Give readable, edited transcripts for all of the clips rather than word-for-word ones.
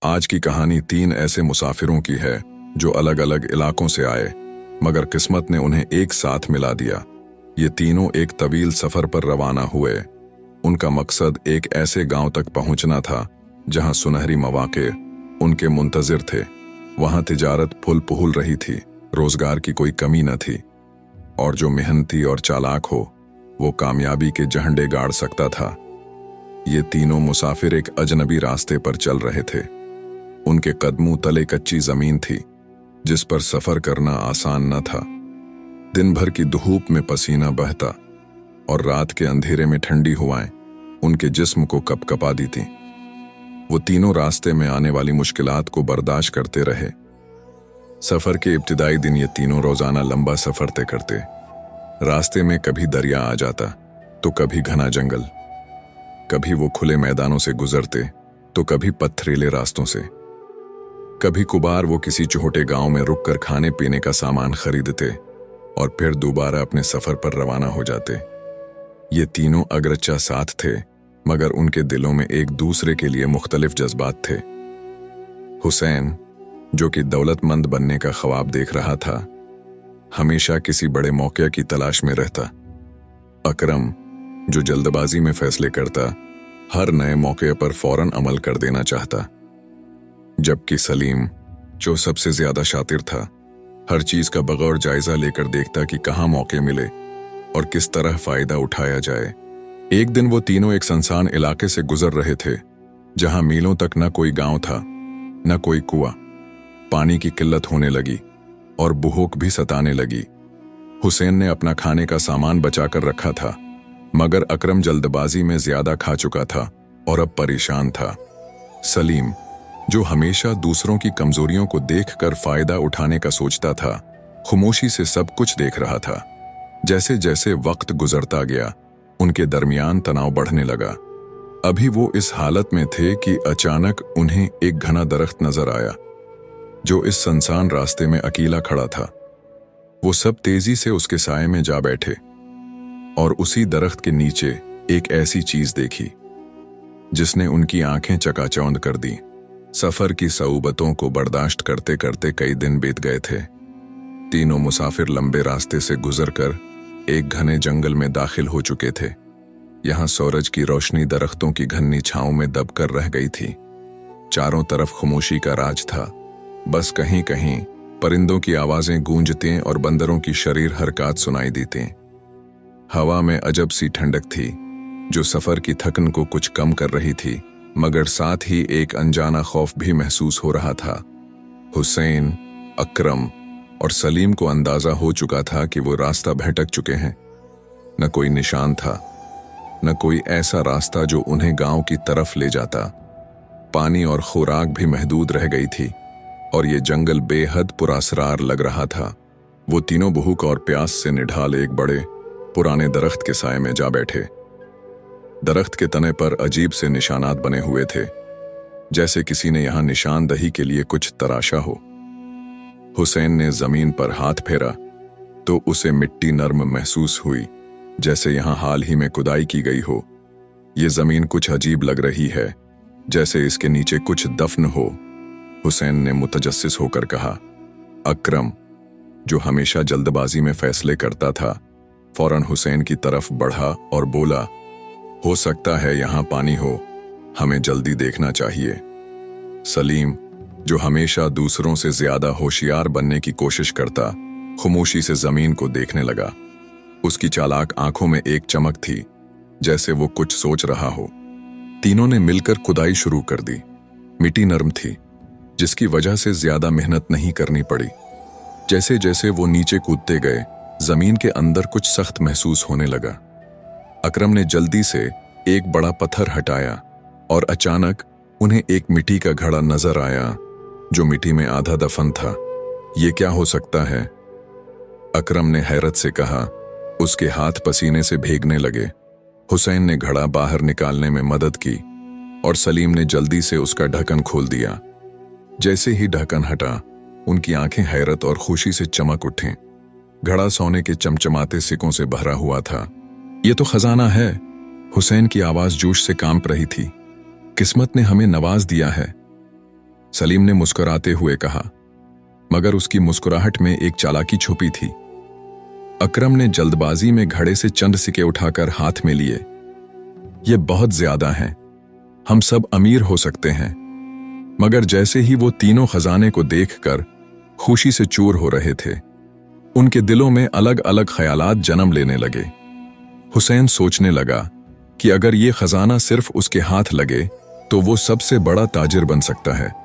आज की कहानी 3 ऐसे मुसाफिरों की है जो अलग अलग इलाकों से आए, मगर किस्मत ने उन्हें एक साथ मिला दिया। ये तीनों एक तवील सफर पर रवाना हुए। उनका मकसद एक ऐसे गांव तक पहुंचना था जहां सुनहरी मौके उनके मुंतजिर थे। वहां तिजारत फुल पुहुल रही थी, रोजगार की कोई कमी न थी, और जो मेहनती और चालाक हो वो कामयाबी के झंडे गाड़ सकता था। ये तीनों मुसाफिर एक अजनबी रास्ते पर चल रहे थे। उनके कदमों तले कच्ची जमीन थी जिस पर सफर करना आसान न था। दिन भर की धूप में पसीना बहता और रात के अंधेरे में ठंडी हवाएं उनके जिस्म को कपकपा दी थीं। वो तीनों रास्ते में आने वाली मुश्किलात को बर्दाश्त करते रहे। सफर के इब्तिदाई दिन ये तीनों रोजाना लंबा सफर तय करते। रास्ते में कभी दरिया आ जाता तो कभी घना जंगल, कभी वो खुले मैदानों से गुजरते तो कभी पथरीले रास्तों से। कभी कुबार वो किसी छोटे गांव में रुककर खाने पीने का सामान खरीदते और फिर दोबारा अपने सफर पर रवाना हो जाते। ये तीनों अगरचा साथ थे, मगर उनके दिलों में एक दूसरे के लिए मुख्तलिफ जज्बात थे। हुसैन, जो कि दौलतमंद बनने का ख्वाब देख रहा था, हमेशा किसी बड़े मौके की तलाश में रहता। अकरम, जो जल्दबाजी में फैसले करता, हर नए मौके पर फौरन अमल कर देना चाहता। जबकि सलीम, जो सबसे ज्यादा शातिर था, हर चीज का बगौर जायजा लेकर देखता कि कहाँ मौके मिले और किस तरह फायदा उठाया जाए। एक दिन वो तीनों एक सुनसान इलाके से गुजर रहे थे जहां मीलों तक न कोई गांव था, न कोई कुआं। पानी की किल्लत होने लगी और भूख भी सताने लगी। हुसैन ने अपना खाने का सामान बचाकर रखा था, मगर अकरम जल्दबाजी में ज्यादा खा चुका था और अब परेशान था। सलीम, जो हमेशा दूसरों की कमजोरियों को देखकर फायदा उठाने का सोचता था, खामोशी से सब कुछ देख रहा था। जैसे जैसे वक्त गुजरता गया, उनके दरमियान तनाव बढ़ने लगा। अभी वो इस हालत में थे कि अचानक उन्हें एक घना दरख्त नजर आया जो इस सुनसान रास्ते में अकेला खड़ा था। वो सब तेजी से उसके साए में जा बैठे और उसी दरख्त के नीचे एक ऐसी चीज देखी जिसने उनकी आंखें चकाचौंध कर दी। सफर की सऊबतों को बर्दाश्त करते करते कई दिन बीत गए थे। तीनों मुसाफिर लंबे रास्ते से गुजरकर एक घने जंगल में दाखिल हो चुके थे। यहाँ सूरज की रोशनी दरख्तों की घनी छांव में दबकर रह गई थी। चारों तरफ खामोशी का राज था। बस कहीं कहीं परिंदों की आवाजें गूंजती और बंदरों की शरीर हरकत सुनाई देती। हवा में अजब सी ठंडक थी जो सफर की थकन को कुछ कम कर रही थी, मगर साथ ही एक अनजाना खौफ भी महसूस हो रहा था। हुसैन, अकरम और सलीम को अंदाजा हो चुका था कि वो रास्ता भटक चुके हैं। न कोई निशान था, न कोई ऐसा रास्ता जो उन्हें गांव की तरफ ले जाता। पानी और खुराक भी महदूद रह गई थी और ये जंगल बेहद पुरअसरार लग रहा था। वो तीनों भूख और प्यास से निढाल एक बड़े पुराने दरख्त के साए में जा बैठे। दरख्त के तने पर अजीब से निशानात बने हुए थे, जैसे किसी ने यहां निशानदही के लिए कुछ तराशा हो। हुसैन ने जमीन पर हाथ फेरा तो उसे मिट्टी नर्म महसूस हुई, जैसे यहां हाल ही में खुदाई की गई हो। ये जमीन कुछ अजीब लग रही है, जैसे इसके नीचे कुछ दफन हो। हुसैन ने मुतजस्सिस होकर कहा। अकरम, जो हमेशा जल्दबाजी में फैसले करता था, फौरन हुसैन की तरफ बढ़ा और बोला, हो सकता है यहां पानी हो, हमें जल्दी देखना चाहिए। सलीम, जो हमेशा दूसरों से ज्यादा होशियार बनने की कोशिश करता, खामोशी से जमीन को देखने लगा। उसकी चालाक आंखों में एक चमक थी, जैसे वो कुछ सोच रहा हो। तीनों ने मिलकर खुदाई शुरू कर दी। मिट्टी नरम थी, जिसकी वजह से ज्यादा मेहनत नहीं करनी पड़ी। जैसे जैसे वो नीचे कूदते गए, जमीन के अंदर कुछ सख्त महसूस होने लगा। अकरम ने जल्दी से एक बड़ा पत्थर हटाया और अचानक उन्हें एक मिट्टी का घड़ा नजर आया जो मिट्टी में आधा दफन था। ये क्या हो सकता है? अकरम ने हैरत से कहा। उसके हाथ पसीने से भीगने लगे। हुसैन ने घड़ा बाहर निकालने में मदद की और सलीम ने जल्दी से उसका ढक्कन खोल दिया। जैसे ही ढक्कन हटा, उनकी आंखें हैरत और खुशी से चमक उठीं। घड़ा सोने के चमचमाते सिक्कों से भरा हुआ था। ये तो खजाना है। हुसैन की आवाज जोश से कांप रही थी। किस्मत ने हमें नवाज दिया है। सलीम ने मुस्कुराते हुए कहा, मगर उसकी मुस्कुराहट में एक चालाकी छुपी थी। अकरम ने जल्दबाजी में घड़े से चंद सिक्के उठाकर हाथ में लिए। ये बहुत ज्यादा हैं, हम सब अमीर हो सकते हैं। मगर जैसे ही वो तीनों खजाने को देखकर खुशी से चूर हो रहे थे, उनके दिलों में अलग अलग ख्यालात जन्म लेने लगे। हुसैन सोचने लगा कि अगर ये खजाना सिर्फ उसके हाथ लगे तो वो सबसे बड़ा ताजिर बन सकता है।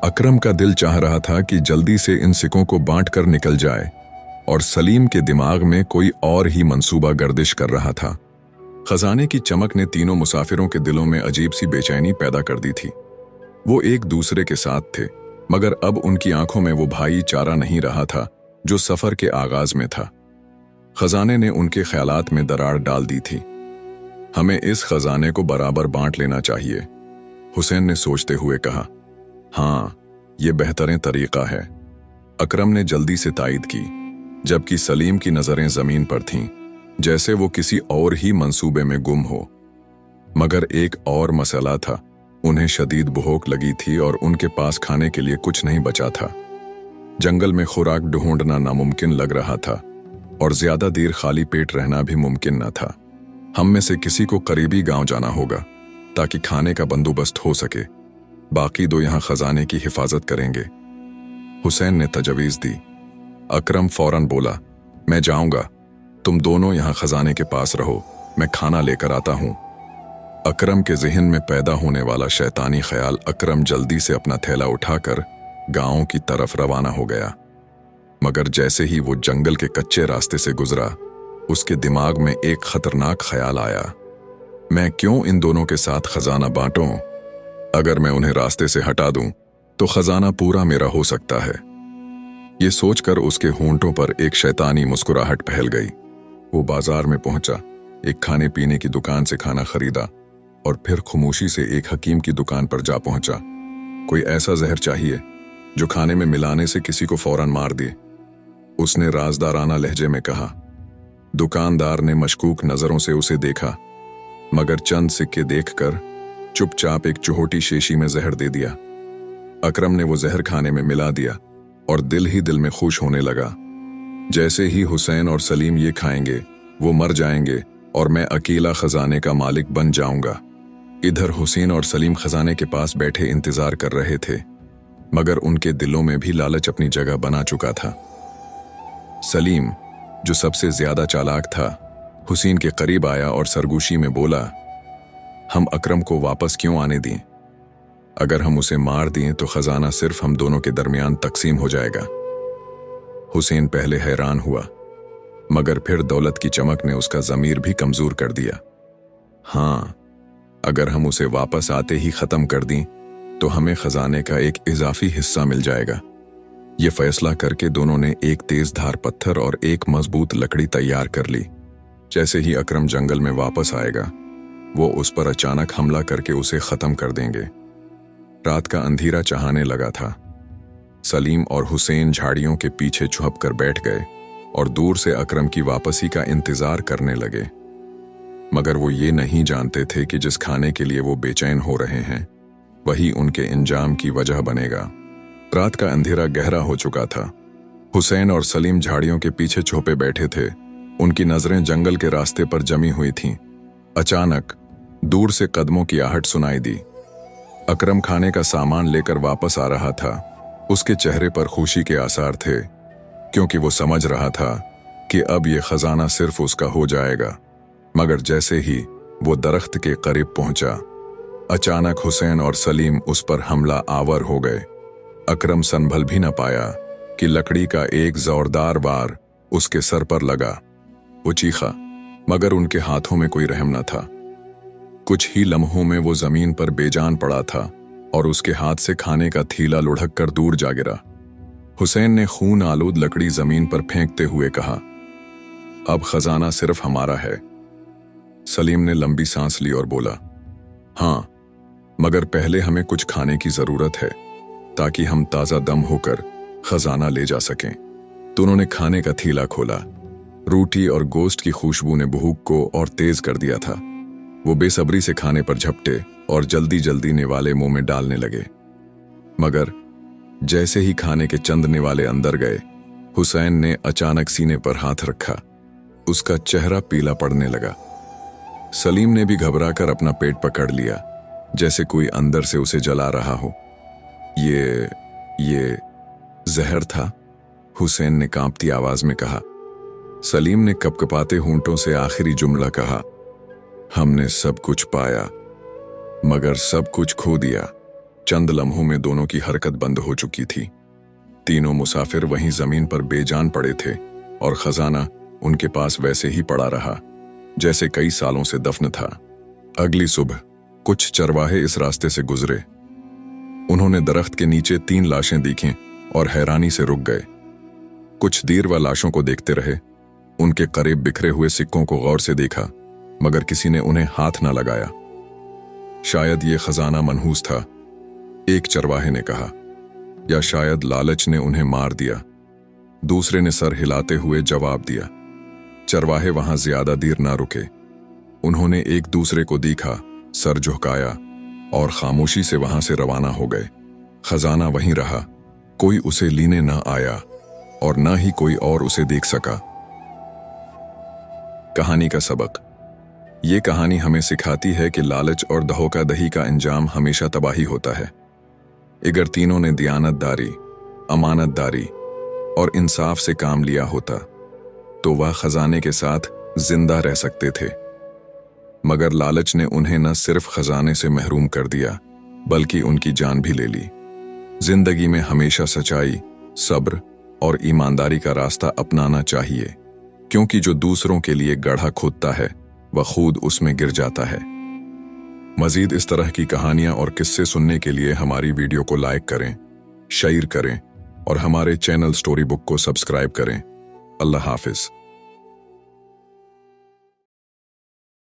अकरम का दिल चाह रहा था कि जल्दी से इन सिक्कों को बांटकर निकल जाए, और सलीम के दिमाग में कोई और ही मंसूबा गर्दिश कर रहा था। खजाने की चमक ने तीनों मुसाफिरों के दिलों में अजीब सी बेचैनी पैदा कर दी थी। वो एक दूसरे के साथ थे, मगर अब उनकी आंखों में वो भाईचारा नहीं रहा था जो सफर के आगाज में था। खजाने ने उनके ख्यालात में दरार डाल दी थी। हमें इस खजाने को बराबर बांट लेना चाहिए, हुसैन ने सोचते हुए कहा। हाँ, ये बेहतरीन तरीका है, अकरम ने जल्दी से तायद की, जबकि सलीम की नजरें जमीन पर थीं, जैसे वो किसी और ही मंसूबे में गुम हो। मगर एक और मसला था, उन्हें शदीद भूख लगी थी और उनके पास खाने के लिए कुछ नहीं बचा था। जंगल में खुराक ढूंढना नामुमकिन लग रहा था और ज्यादा देर खाली पेट रहना भी मुमकिन न था। हम में से किसी को करीबी गांव जाना होगा ताकि खाने का बंदोबस्त हो सके, बाकी दो यहां खजाने की हिफाजत करेंगे, हुसैन ने तजवीज दी। अकरम फौरन बोला, मैं जाऊंगा, तुम दोनों यहां खजाने के पास रहो, मैं खाना लेकर आता हूं। अकरम के जहन में पैदा होने वाला शैतानी ख्याल, अकरम जल्दी से अपना थैला उठाकर गांव की तरफ रवाना हो गया। मगर जैसे ही वो जंगल के कच्चे रास्ते से गुजरा, उसके दिमाग में एक खतरनाक ख्याल आया। मैं क्यों इन दोनों के साथ खजाना बांटूं? अगर मैं उन्हें रास्ते से हटा दूं तो खजाना पूरा मेरा हो सकता है। ये सोचकर उसके होंठों पर एक शैतानी मुस्कुराहट फैल गई। वो बाजार में पहुंचा, एक खाने पीने की दुकान से खाना खरीदा और फिर खामोशी से एक हकीम की दुकान पर जा पहुंचा। कोई ऐसा जहर चाहिए जो खाने में मिलाने से किसी को फौरन मार दे, उसने राजदाराना लहजे में कहा। दुकानदार ने मशकूक नजरों से उसे देखा, मगर चंद सिक्के देखकर चुपचाप एक चुहोटी शीशी में जहर दे दिया। अकरम ने वो जहर खाने में मिला दिया और दिल ही दिल में खुश होने लगा। जैसे ही हुसैन और सलीम ये खाएंगे, वो मर जाएंगे और मैं अकेला खजाने का मालिक बन जाऊंगा। इधर हुसैन और सलीम खजाने के पास बैठे इंतजार कर रहे थे, मगर उनके दिलों में भी लालच अपनी जगह बना चुका था। सलीम, जो सबसे ज्यादा चालाक था, हुसैन के करीब आया और सरगोशी में बोला, हम अकरम को वापस क्यों आने दें? अगर हम उसे मार दें तो खजाना सिर्फ हम दोनों के दरमियान तकसीम हो जाएगा। हुसैन पहले हैरान हुआ, मगर फिर दौलत की चमक ने उसका ज़मीर भी कमजोर कर दिया। हाँ, अगर हम उसे वापस आते ही खत्म कर दें तो हमें खजाने का एक इजाफी हिस्सा मिल जाएगा। ये फैसला करके दोनों ने एक तेज धार पत्थर और एक मजबूत लकड़ी तैयार कर ली। जैसे ही अकरम जंगल में वापस आएगा, वो उस पर अचानक हमला करके उसे खत्म कर देंगे। रात का अंधेरा छाने लगा था। सलीम और हुसैन झाड़ियों के पीछे छुप कर बैठ गए और दूर से अकरम की वापसी का इंतजार करने लगे। मगर वो ये नहीं जानते थे कि जिस खाने के लिए वो बेचैन हो रहे हैं, वही उनके इंजाम की वजह बनेगा। रात का अंधेरा गहरा हो चुका था। हुसैन और सलीम झाड़ियों के पीछे छुपे बैठे थे। उनकी नजरें जंगल के रास्ते पर जमी हुई थीं। अचानक दूर से कदमों की आहट सुनाई दी। अकरम खाने का सामान लेकर वापस आ रहा था। उसके चेहरे पर खुशी के आसार थे, क्योंकि वो समझ रहा था कि अब ये खजाना सिर्फ उसका हो जाएगा। मगर जैसे ही वो दरख्त के करीब पहुंचा, अचानक हुसैन और सलीम उस पर हमला आवर हो गए। अकरम संभल भी न पाया कि लकड़ी का एक जोरदार वार उसके सर पर लगा। वो चीखा, मगर उनके हाथों में कोई रहम न था। कुछ ही लम्हों में वो जमीन पर बेजान पड़ा था और उसके हाथ से खाने का थीला लुढ़क कर दूर जा गिरा। हुसैन ने खून आलूद लकड़ी जमीन पर फेंकते हुए कहा, अब खजाना सिर्फ हमारा है। सलीम ने लंबी सांस ली और बोला, हाँ, मगर पहले हमें कुछ खाने की जरूरत है ताकि हम ताजा दम होकर खजाना ले जा सकें। दोनों ने खाने का थीला खोला। रोटी और गोश्त की खुशबू ने भूख को और तेज कर दिया था। वो बेसब्री से खाने पर झपटे और जल्दी जल्दी निवाले मुंह में डालने लगे। मगर जैसे ही खाने के चंद निवाले अंदर गए, हुसैन ने अचानक सीने पर हाथ रखा। उसका चेहरा पीला पड़ने लगा। सलीम ने भी घबराकर अपना पेट पकड़ लिया, जैसे कोई अंदर से उसे जला रहा हो। ये जहर था, हुसैन ने कांपती आवाज में कहा। सलीम ने कपकपाते होंठों से आखिरी जुमला कहा, हमने सब कुछ पाया मगर सब कुछ खो दिया। चंद लम्हों में दोनों की हरकत बंद हो चुकी थी। तीनों मुसाफिर वहीं जमीन पर बेजान पड़े थे और खजाना उनके पास वैसे ही पड़ा रहा जैसे कई सालों से दफन था। अगली सुबह कुछ चरवाहे इस रास्ते से गुजरे। उन्होंने दरख्त के नीचे 3 लाशें देखीं और हैरानी से रुक गए। कुछ देर वह लाशों को देखते रहे। उनके करीब बिखरे हुए सिक्कों को गौर से देखा, मगर किसी ने उन्हें हाथ न लगाया। शायद ये खजाना मनहूस था, एक चरवाहे ने कहा, या शायद लालच ने उन्हें मार दिया। दूसरे ने सर हिलाते हुए जवाब दिया। चरवाहे वहां ज्यादा देर ना रुके। उन्होंने एक दूसरे को देखा, सर झुकाया और खामोशी से वहां से रवाना हो गए। खजाना वहीं रहा, कोई उसे लेने न आया और न ही कोई और उसे देख सका। कहानी का सबक। ये कहानी हमें सिखाती है कि लालच और धोखाधड़ी का अंजाम हमेशा तबाही होता है। अगर तीनों ने दियानतदारी, अमानतदारी और इंसाफ से काम लिया होता तो वह खजाने के साथ जिंदा रह सकते थे, मगर लालच ने उन्हें न सिर्फ खजाने से महरूम कर दिया बल्कि उनकी जान भी ले ली। जिंदगी में हमेशा सच्चाई, सब्र और ईमानदारी का रास्ता अपनाना चाहिए, क्योंकि जो दूसरों के लिए गड्ढा खोदता है वह खुद उसमें गिर जाता है। मजीद इस तरह की कहानियां और किस्से सुनने के लिए हमारी वीडियो को लाइक करें, शेयर करें और हमारे चैनल स्टोरी बुक को सब्सक्राइब करें। अल्लाह हाफिज।